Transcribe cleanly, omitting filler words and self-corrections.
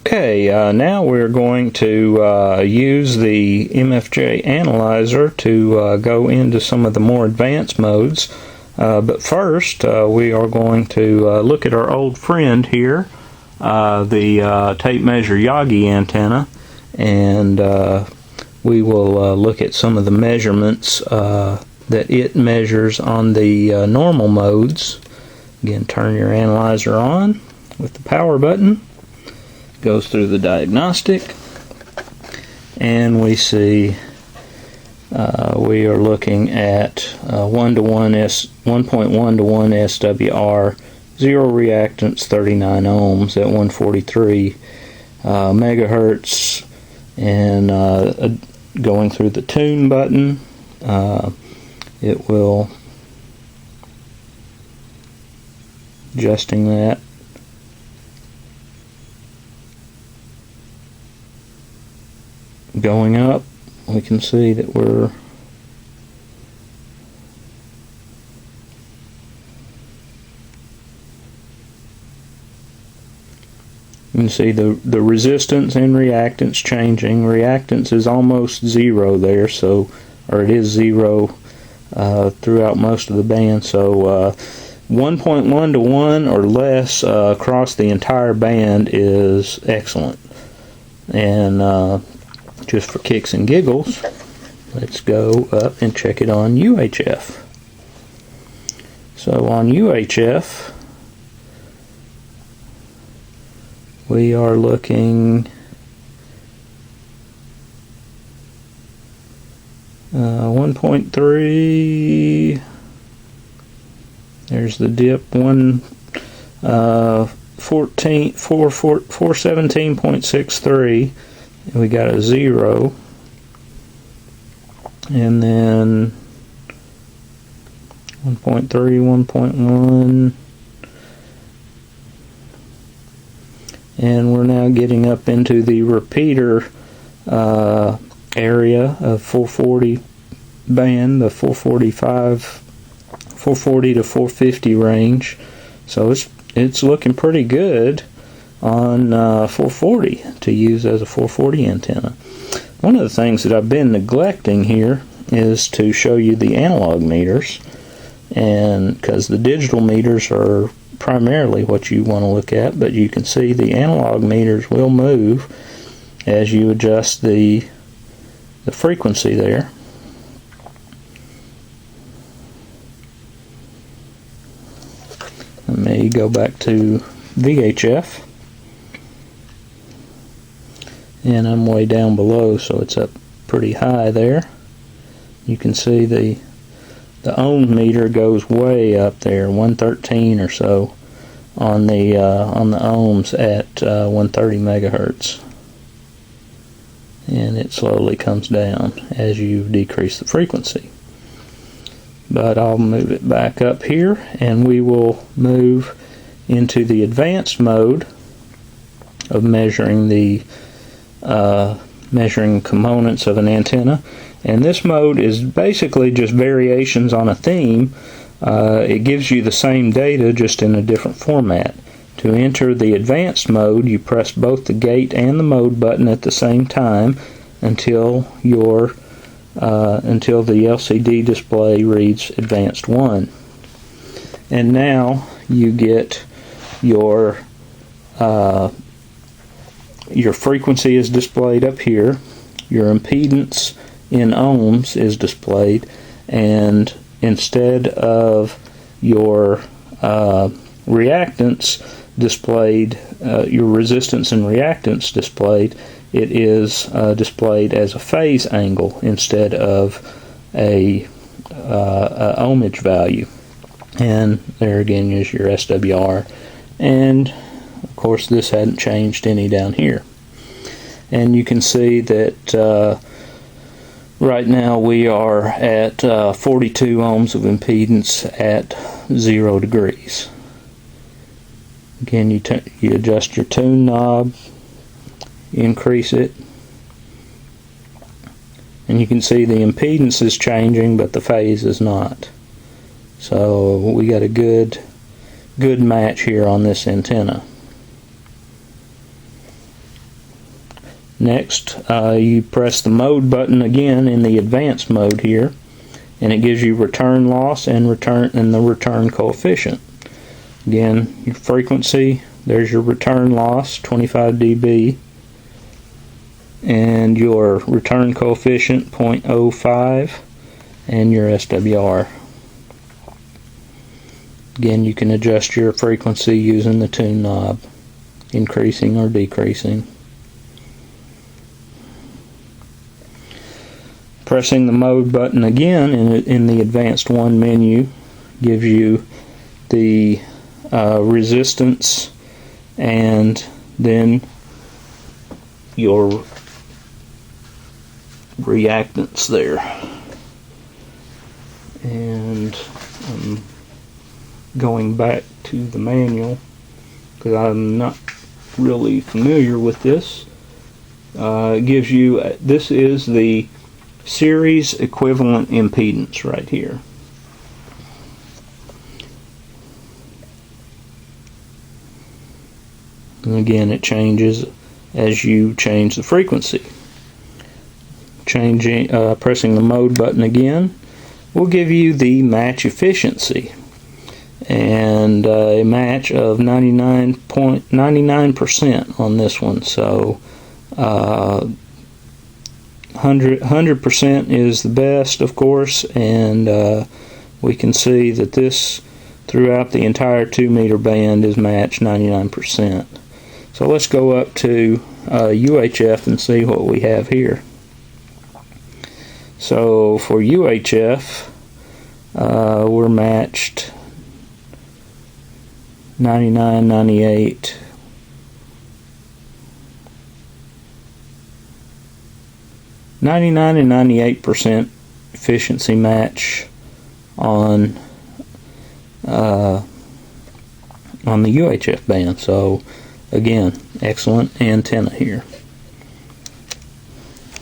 Okay, now we're going to use the MFJ analyzer to go into some of the more advanced modes. But first, we are going to look at our old friend here, the tape measure Yagi antenna, and we will look at some of the measurements that it measures on the normal modes. Again, turn your analyzer on with the power button. Goes through the diagnostic, and we see we are looking at 1:1 1.1 to 1 SWR, 0 reactance, 39 ohms at 143 megahertz, and going through the tune button, it will adjusting that. Going up, we can see that you can see the resistance and reactance changing. Reactance is almost zero there, so, or it is zero throughout most of the band. So 1.1 to 1 or less across the entire band is excellent. And just for kicks and giggles, let's go up and check it on UHF. So on UHF, we are looking 1.3. There's the dip, 417.63. We got a 0, and then 1.3, 1.1, and we're now getting up into the repeater area of 440 band, the 440 to 450 range. So it's looking pretty good on 440 to use as a 440 antenna. One of the things that I've been neglecting here is to show you the analog meters, and because the digital meters are primarily what you want to look at, but you can see the analog meters will move as you adjust the frequency there. Let me go back to VHF. And I'm way down below, so it's up pretty high there. You can see the ohm meter goes way up there, 113 or so on the ohms at 130 megahertz, and it slowly comes down as you decrease the frequency. But I'll move it back up here, and we will move into the advanced mode of measuring measuring components of an antenna, and this mode is basically just variations on a theme. It gives you the same data, just in a different format. To enter the advanced mode, you press both the gate and the mode button at the same time until the LCD display reads Advanced1. And now you get your frequency is displayed up here, your impedance in ohms is displayed, and instead of your reactance displayed, your resistance and reactance displayed, it is displayed as a phase angle instead of a ohmage value. And there again is your SWR, and of course this hadn't changed any down here. And you can see that right now we are at 42 ohms of impedance at 0 degrees. Again, you adjust your tune knob, increase it, and you can see the impedance is changing but the phase is not. So we got a good match here on this antenna. Next, you press the mode button again in the advanced mode here, and it gives you return loss and the return coefficient. Again, your frequency, there's your return loss, 25 dB, and your return coefficient, 0.05, and your SWR. Again, you can adjust your frequency using the tune knob, increasing or decreasing. Pressing the mode button again in the Advanced1 menu gives you the resistance and then your reactance there. And I'm going back to the manual because I'm not really familiar with this. It gives you, this is the series equivalent impedance right here. And again, it changes as you change the frequency. Pressing the mode button again will give you the match efficiency, and a match of 99% on this one. So 100% is the best, of course, and we can see that this throughout the entire 2 meter band is matched 99%. So let's go up to UHF and see what we have here. So for UHF, we're matched 99, 98, 99 and 98% efficiency match on the UHF band. So again, excellent antenna here.